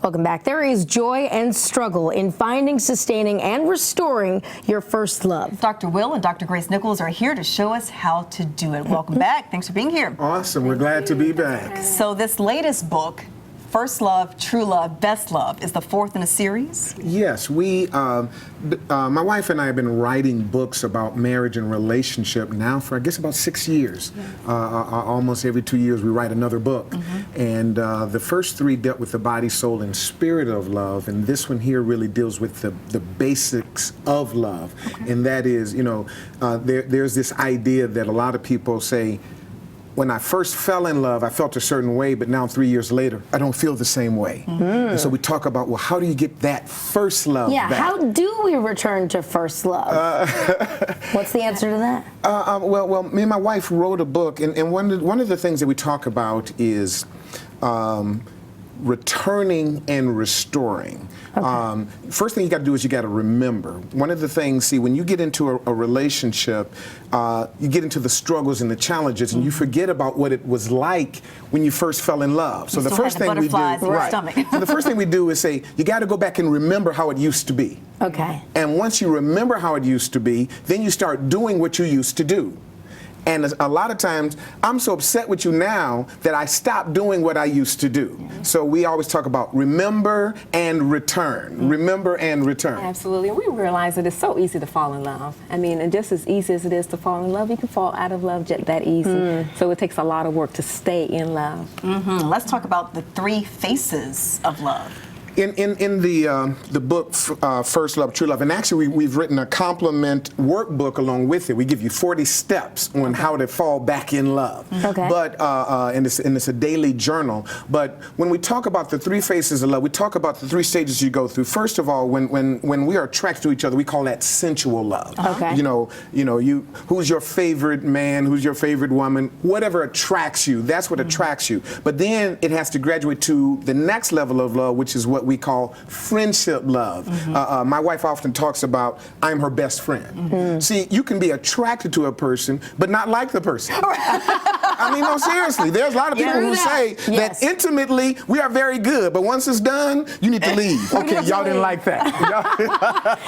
Welcome back. There is joy and struggle in finding, sustaining, and restoring your first love. Dr. Will and Dr. Grace Nichols are here to show us how to do it. Welcome back. Thanks for being here. Awesome. We're glad to be back. So this latest book, First Love, True Love, Best Love, is the fourth in a series? Yes, my wife and I have been writing books about marriage and relationship now for, I guess, about 6 years. Almost every 2 years we write another book. And the first three dealt with the body, soul, and spirit of love. And this one here really deals with the basics of love. And that is, you know, there's this idea that a lot of people say, when I first fell in love, I felt a certain way, but now 3 years later, I don't feel the same way. And so we talk about, well, how do you get that first love back? How do we return to first love? What's the answer to that? Well, me and my wife wrote a book, and one of the things that we talk about is returning and restoring. First thing you got to do is you got to remember. One of the things, see, when you get into a relationship, you get into the struggles and the challenges, and you forget about what it was like when you first fell in love. So the first thing we do, so the first thing we do is say, you got to go back and remember how it used to be. Okay. And once you remember how it used to be, then you start doing what you used to do. And a lot of times, I'm so upset with you now that I stopped doing what I used to do. So we always talk about remember and return. Remember and return. Absolutely. And we realize that it's so easy to fall in love. I mean, and just as easy as it is to fall in love, you can fall out of love just that easy. So it takes a lot of work to stay in love. Let's talk about the three faces of love. In the book, First Love, True Love, and actually we've written a complement workbook along with it. We give you 40 steps on how to fall back in love. But and it's a daily journal. But when we talk about the three faces of love, we talk about the three stages you go through. First of all, when we are attracted to each other, we call that sensual love. You know, who's your favorite man, who's your favorite woman, whatever attracts you, that's what attracts you. But then it has to graduate to the next level of love, which is what we call friendship love. My wife often talks about, I'm her best friend. See, you can be attracted to a person, but not like the person. I mean, no, seriously. There's a lot of people who say that intimately we are very good, but once it's done, you need to leave. Okay, y'all didn't like that.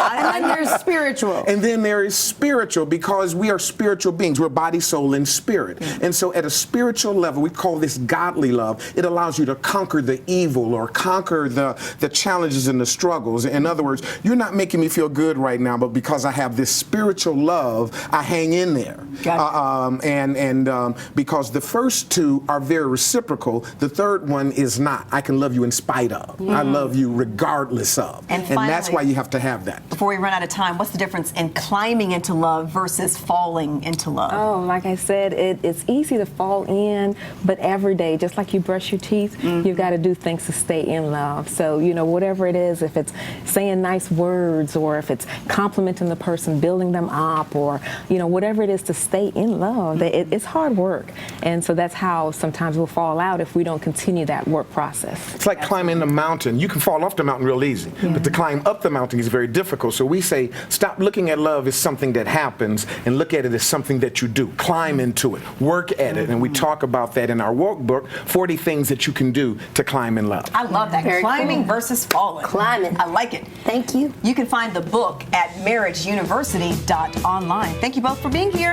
And then there's spiritual. And then there is spiritual, because we are spiritual beings. We're body, soul, and spirit. And so at a spiritual level, we call this godly love. It allows you to conquer the evil or conquer the challenges and the struggles. In other words, you're not making me feel good right now, but because I have this spiritual love, I hang in there. Because the first two are very reciprocal, the third one is not. I can love you in spite of. I love you regardless of. And finally, that's why you have to have that. Before we run out of time, what's the difference in climbing into love versus falling into love? Oh, like I said, it's easy to fall in, but every day, just like you brush your teeth, you've got to do things to stay in love. So, you know, whatever it is, if it's saying nice words, or if it's complimenting the person, building them up, or, you know, whatever it is to stay in love, it's hard work. And so that's how sometimes we'll fall out if we don't continue that work process. It's like climbing a mountain. You can fall off the mountain real easy, but to climb up the mountain is very difficult. So we say, stop looking at love as something that happens and look at it as something that you do. Climb into it, work at it. And we talk about that in our workbook, 40 things that you can do to climb in love. I love that. Climbing versus falling. Climbing. I like it. Thank you. You can find the book at marriageuniversity.online. Thank you both for being here.